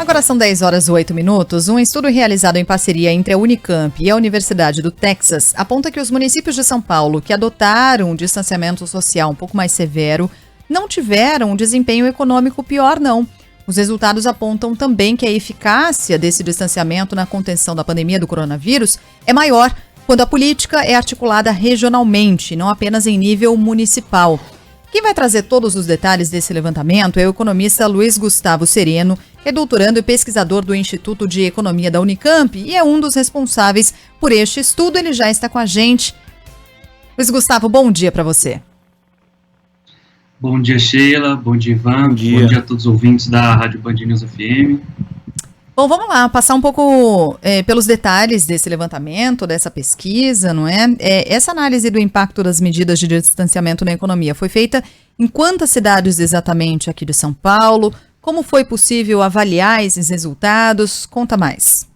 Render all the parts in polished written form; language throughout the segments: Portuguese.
Agora são 10 horas e 8 minutos. Um estudo realizado em parceria entre a Unicamp e a Universidade do Texas aponta que os municípios de São Paulo que adotaram um distanciamento social um pouco mais severo não tiveram um desempenho econômico pior, não. Os resultados apontam também que a eficácia desse distanciamento na contenção da pandemia do coronavírus é maior quando a política é articulada regionalmente, não apenas em nível municipal. Quem vai trazer todos os detalhes desse levantamento é o economista Luiz Gustavo Sereno, que é doutorando e pesquisador do Instituto de Economia da Unicamp e é um dos responsáveis por este estudo. Ele já está com a gente. Luiz Gustavo, bom dia para você. Bom dia, Sheila. Bom dia, Ivan. Bom dia a todos os ouvintes da Rádio Band News FM. Bom, vamos lá, passar um pouco pelos detalhes desse levantamento, dessa pesquisa, não é? Essa análise do impacto das medidas de distanciamento na economia foi feita em quantas cidades exatamente aqui de São Paulo? Como foi possível avaliar esses resultados? Conta mais.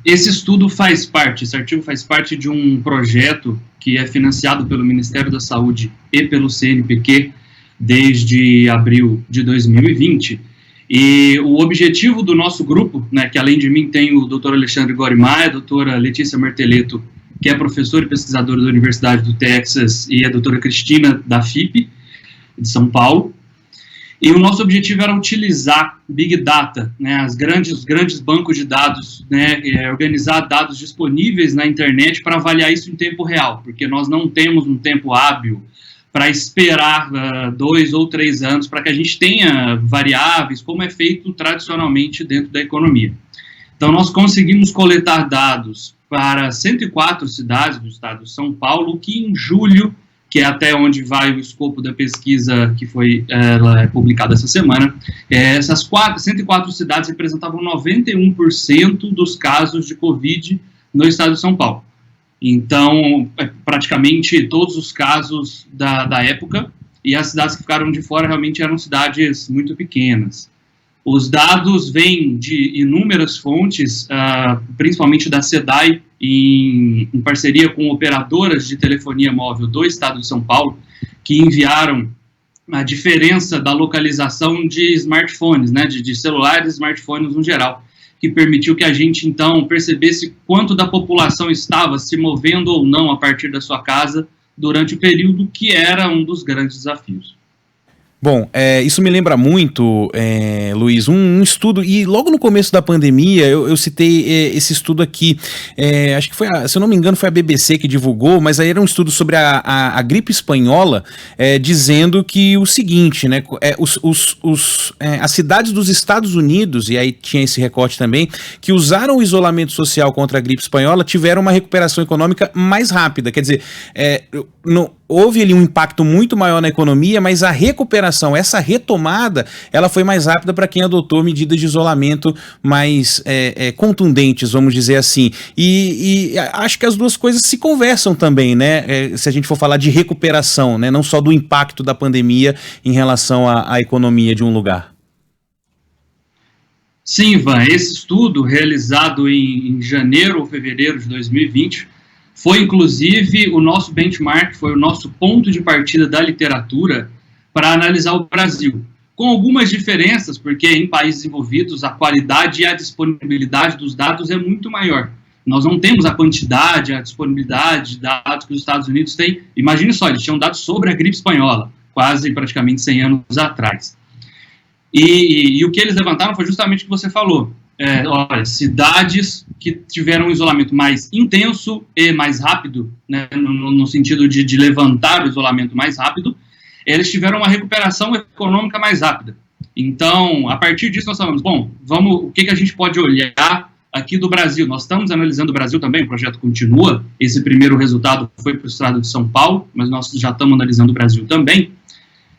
Esse estudo esse artigo faz parte de um projeto que é financiado pelo Ministério da Saúde e pelo CNPq desde abril de 2020. E o objetivo do nosso grupo, né, que além de mim tem o Dr. Alexandre Gorimar, a doutora Letícia Marteleto, que é professora e pesquisadora da Universidade do Texas, e a doutora Cristina, da FIP, de São Paulo. E o nosso objetivo era utilizar Big Data, né, os grandes bancos de dados, né, organizar dados disponíveis na internet para avaliar isso em tempo real, porque nós não temos um tempo hábil para esperar 2 ou 3 anos para que a gente tenha variáveis, como é feito tradicionalmente dentro da economia. Então, nós conseguimos coletar dados para 104 cidades do estado de São Paulo, que em julho, que é até onde vai o escopo da pesquisa que foi publicada essa semana, essas 104 cidades representavam 91% dos casos de Covid no estado de São Paulo. Então, praticamente todos os casos da época, e as cidades que ficaram de fora realmente eram cidades muito pequenas. Os dados vêm de inúmeras fontes, principalmente da SEDAI, em parceria com operadoras de telefonia móvel do estado de São Paulo, que enviaram a diferença da localização de smartphones, né, de celulares e smartphones no geral, que permitiu que a gente, então, percebesse quanto da população estava se movendo ou não a partir da sua casa durante o período que era um dos grandes desafios. Bom, isso me lembra muito, Luiz, um estudo, e logo no começo da pandemia eu citei esse estudo aqui, acho que foi, se eu não me engano, foi a BBC que divulgou, mas aí era um estudo sobre a gripe espanhola, dizendo que o seguinte, né, as cidades dos Estados Unidos, e aí tinha esse recorte também, que usaram o isolamento social contra a gripe espanhola, tiveram uma recuperação econômica mais rápida, quer dizer, houve ali um impacto muito maior na economia, mas a recuperação, essa retomada, ela foi mais rápida para quem adotou medidas de isolamento mais contundentes, vamos dizer assim. E acho que as duas coisas se conversam também, né? Se a gente for falar de recuperação, né? Não só do impacto da pandemia em relação à economia de um lugar. Sim, Ivan, esse estudo realizado em janeiro ou fevereiro de 2020 foi, inclusive, o nosso benchmark, foi o nosso ponto de partida da literatura para analisar o Brasil. Com algumas diferenças, porque em países desenvolvidos a qualidade e a disponibilidade dos dados é muito maior. Nós não temos a quantidade, a disponibilidade de dados que os Estados Unidos têm. Imagine só, eles tinham dados sobre a gripe espanhola, praticamente 100 anos atrás. E o que eles levantaram foi justamente o que você falou. Olha, cidades que tiveram um isolamento mais intenso e mais rápido, né, no sentido de levantar o isolamento mais rápido, eles tiveram uma recuperação econômica mais rápida. Então, a partir disso, nós falamos, bom, o que a gente pode olhar aqui do Brasil? Nós estamos analisando o Brasil também, o projeto continua, esse primeiro resultado foi para o estado de São Paulo, mas nós já estamos analisando o Brasil também,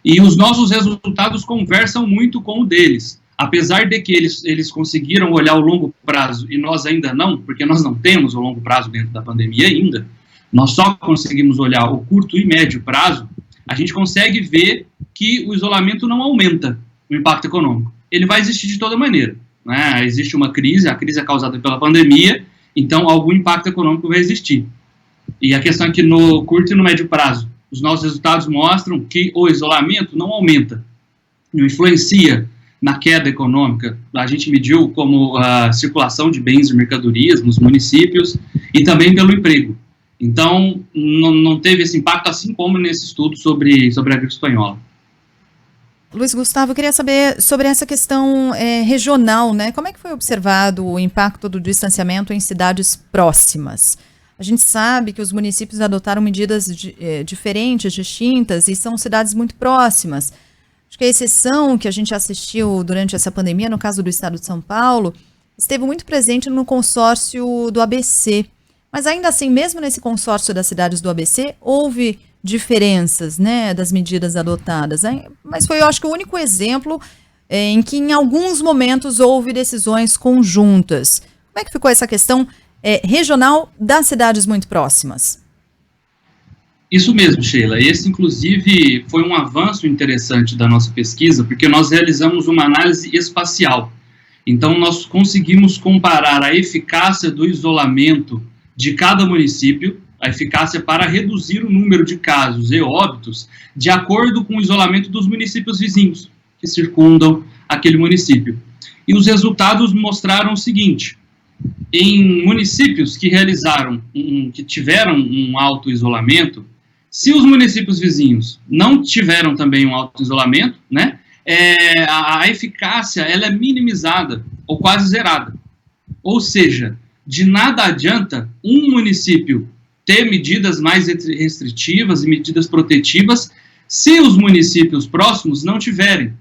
e os nossos resultados conversam muito com o deles. Apesar de que eles conseguiram olhar o longo prazo e nós ainda não, porque nós não temos o longo prazo dentro da pandemia ainda, nós só conseguimos olhar o curto e médio prazo, a gente consegue ver que o isolamento não aumenta o impacto econômico. Ele vai existir de toda maneira, né? Existe uma crise, a crise é causada pela pandemia, então algum impacto econômico vai existir. E a questão é que no curto e no médio prazo, os nossos resultados mostram que o isolamento não aumenta, não influencia na queda econômica. A gente mediu como a circulação de bens e mercadorias nos municípios e também pelo emprego. Então, não teve esse impacto, assim como nesse estudo sobre a gripe espanhola. Luiz Gustavo, eu queria saber sobre essa questão regional, né? Como é que foi observado o impacto do distanciamento em cidades próximas? A gente sabe que os municípios adotaram medidas diferentes, distintas, e são cidades muito próximas. Acho que a exceção que a gente assistiu durante essa pandemia, no caso do estado de São Paulo, esteve muito presente no consórcio do ABC. Mas ainda assim, mesmo nesse consórcio das cidades do ABC, houve diferenças, né, das medidas adotadas. Mas foi, eu acho que, o único exemplo em que em alguns momentos houve decisões conjuntas. Como é que ficou essa questão regional das cidades muito próximas? Isso mesmo, Sheila. Esse, inclusive, foi um avanço interessante da nossa pesquisa, porque nós realizamos uma análise espacial. Então, nós conseguimos comparar a eficácia do isolamento de cada município, a eficácia para reduzir o número de casos e óbitos, de acordo com o isolamento dos municípios vizinhos, que circundam aquele município. E os resultados mostraram o seguinte: em municípios que que tiveram um alto isolamento, se os municípios vizinhos não tiveram também um alto isolamento, né, a eficácia ela é minimizada ou quase zerada. Ou seja, de nada adianta um município ter medidas mais restritivas e medidas protetivas se os municípios próximos não tiverem,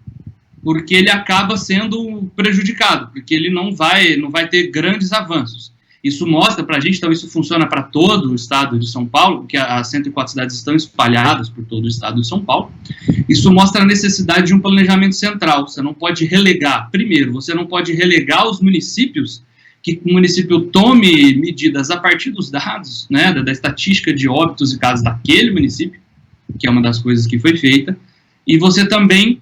porque ele acaba sendo prejudicado, porque ele não vai ter grandes avanços. Isso mostra para a gente, então isso funciona para todo o estado de São Paulo, porque as 104 cidades estão espalhadas por todo o estado de São Paulo. Isso mostra a necessidade de um planejamento central. Você não pode relegar, primeiro, você não pode relegar os municípios, que o município tome medidas a partir dos dados, né, da estatística de óbitos e casos daquele município, que é uma das coisas que foi feita, e você também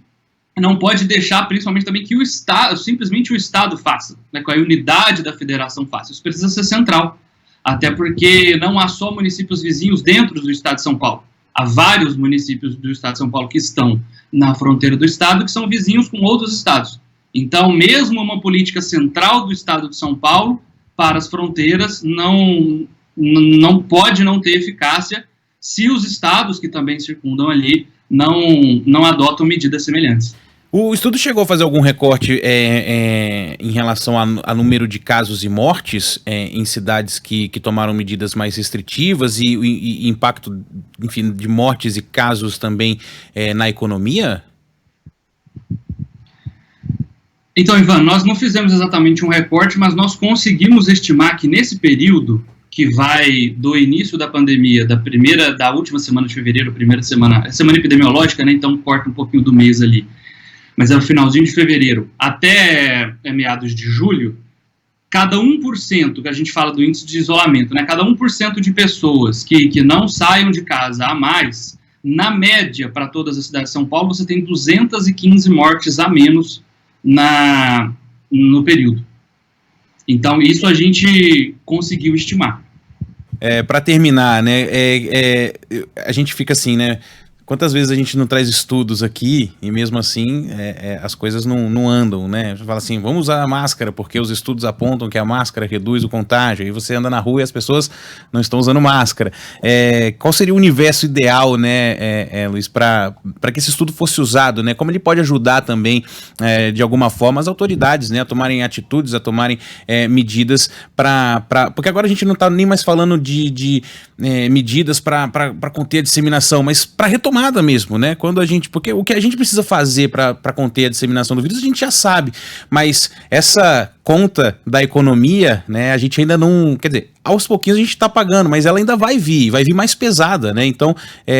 não pode deixar, principalmente também, que simplesmente o Estado faça, né, que a unidade da federação faça. Isso precisa ser central, até porque não há só municípios vizinhos dentro do Estado de São Paulo. Há vários municípios do Estado de São Paulo que estão na fronteira do Estado, que são vizinhos com outros estados. Então, mesmo uma política central do Estado de São Paulo para as fronteiras não pode não ter eficácia se os estados que também circundam ali não adotam medidas semelhantes. O estudo chegou a fazer algum recorte em relação a número de casos e mortes em cidades que tomaram medidas mais restritivas e impacto, enfim, de mortes e casos também na economia? Então, Ivan, nós não fizemos exatamente um recorte, mas nós conseguimos estimar que nesse período, que vai do início da pandemia, da última semana de fevereiro, primeira semana epidemiológica, né, então corta um pouquinho do mês ali, mas é o finalzinho de fevereiro, até meados de julho, cada 1%, que a gente fala do índice de isolamento, né, cada 1% de pessoas que não saiam de casa a mais, na média, para todas as cidades de São Paulo, você tem 215 mortes a menos no período. Então, isso a gente conseguiu estimar. Para terminar, né, a gente fica assim, né, quantas vezes a gente não traz estudos aqui e mesmo assim as coisas não andam, né? A gente fala assim, vamos usar a máscara porque os estudos apontam que a máscara reduz o contágio, e você anda na rua e as pessoas não estão usando máscara. Qual seria o universo ideal, né, Luiz, para que esse estudo fosse usado, né? Como ele pode ajudar também, de alguma forma, as autoridades, né, a tomarem atitudes, a tomarem medidas porque agora a gente não está nem mais falando de medidas para conter a disseminação, mas para retomada mesmo, né? Porque o que a gente precisa fazer para conter a disseminação do vírus, a gente já sabe, mas essa conta da economia, né, a gente ainda não, quer dizer, aos pouquinhos a gente está pagando, mas ela ainda vai vir mais pesada, né? Então,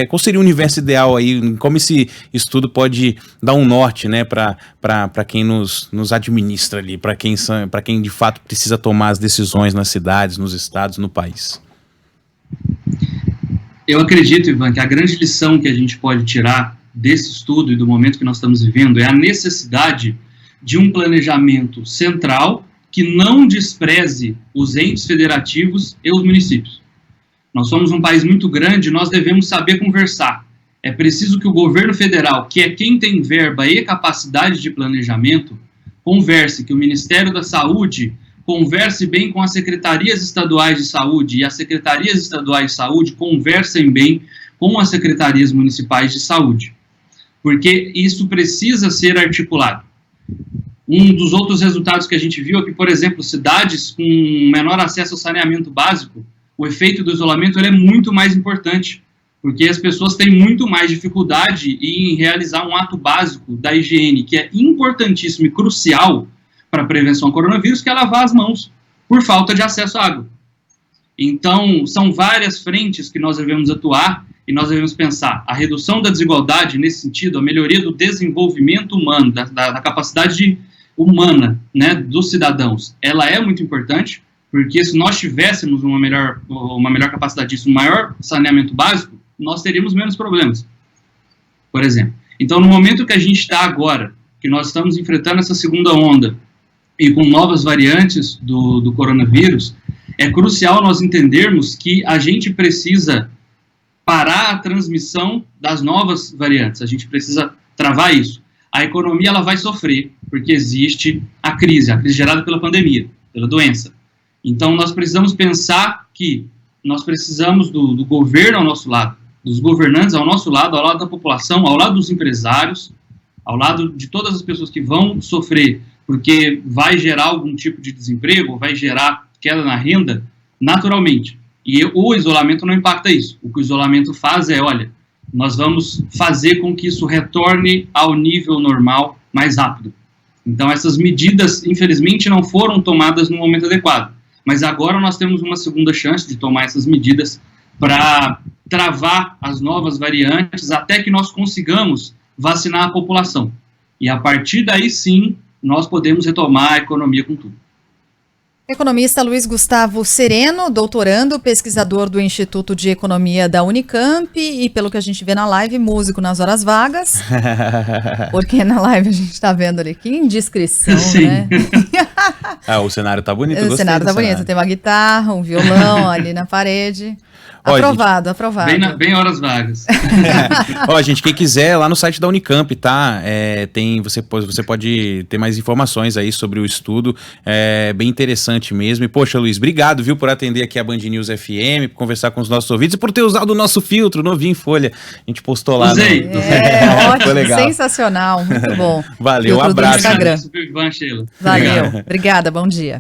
qual seria o universo ideal aí, como esse estudo pode dar um norte, né, para quem nos administra ali, para quem de fato precisa tomar as decisões nas cidades, nos estados, no país? Eu acredito, Ivan, que a grande lição que a gente pode tirar desse estudo e do momento que nós estamos vivendo é a necessidade de um planejamento central que não despreze os entes federativos e os municípios. Nós somos um país muito grande, nós devemos saber conversar. É preciso que o governo federal, que é quem tem verba e capacidade de planejamento, converse, que o Ministério da Saúde converse bem com as secretarias estaduais de saúde e as secretarias estaduais de saúde conversem bem com as secretarias municipais de saúde, porque isso precisa ser articulado. Um dos outros resultados que a gente viu é que, por exemplo, cidades com menor acesso ao saneamento básico, o efeito do isolamento ele é muito mais importante, porque as pessoas têm muito mais dificuldade em realizar um ato básico da higiene, que é importantíssimo e crucial para a prevenção ao coronavírus, que é lavar as mãos, por falta de acesso à água. Então, são várias frentes que nós devemos atuar e nós devemos pensar a redução da desigualdade nesse sentido, a melhoria do desenvolvimento humano, da capacidade humana, né, dos cidadãos. Ela é muito importante, porque se nós tivéssemos uma melhor capacidade disso, um maior saneamento básico, nós teríamos menos problemas, por exemplo. Então, no momento que a gente está agora, que nós estamos enfrentando essa segunda onda, e com novas variantes do coronavírus, é crucial nós entendermos que a gente precisa parar a transmissão das novas variantes, a gente precisa travar isso. A economia ela vai sofrer, porque existe a crise gerada pela pandemia, pela doença. Então, nós precisamos pensar que nós precisamos do governo ao nosso lado, dos governantes ao nosso lado, ao lado da população, ao lado dos empresários, ao lado de todas as pessoas que vão sofrer, porque vai gerar algum tipo de desemprego, vai gerar queda na renda, naturalmente. E o isolamento não impacta isso. O que o isolamento faz é, olha, nós vamos fazer com que isso retorne ao nível normal mais rápido. Então, essas medidas, infelizmente, não foram tomadas no momento adequado. Mas agora nós temos uma segunda chance de tomar essas medidas para travar as novas variantes até que nós consigamos vacinar a população. E a partir daí, sim, nós podemos retomar a economia com tudo. Economista Luiz Gustavo Sereno, doutorando, pesquisador do Instituto de Economia da Unicamp e, pelo que a gente vê na live, músico nas horas vagas. Porque na live a gente está vendo ali que indiscrição, Sim. né? O cenário tá bonito, O cenário tá bonito, tem uma guitarra, um violão ali na parede. Aprovado, gente, aprovado. Bem horas vagas. Ó, gente, quem quiser, lá no site da Unicamp, tá? Você pode ter mais informações aí sobre o estudo, bem interessante mesmo. E, poxa, Luiz, obrigado, viu, por atender aqui a Band News FM, por conversar com os nossos ouvintes e por ter usado o nosso filtro novinho em folha. A gente postou lá. Usei. Ótimo, legal. Sensacional, muito bom. Valeu, um abraço. Instagram. Super bom, Sheila. Valeu, obrigada, bom dia.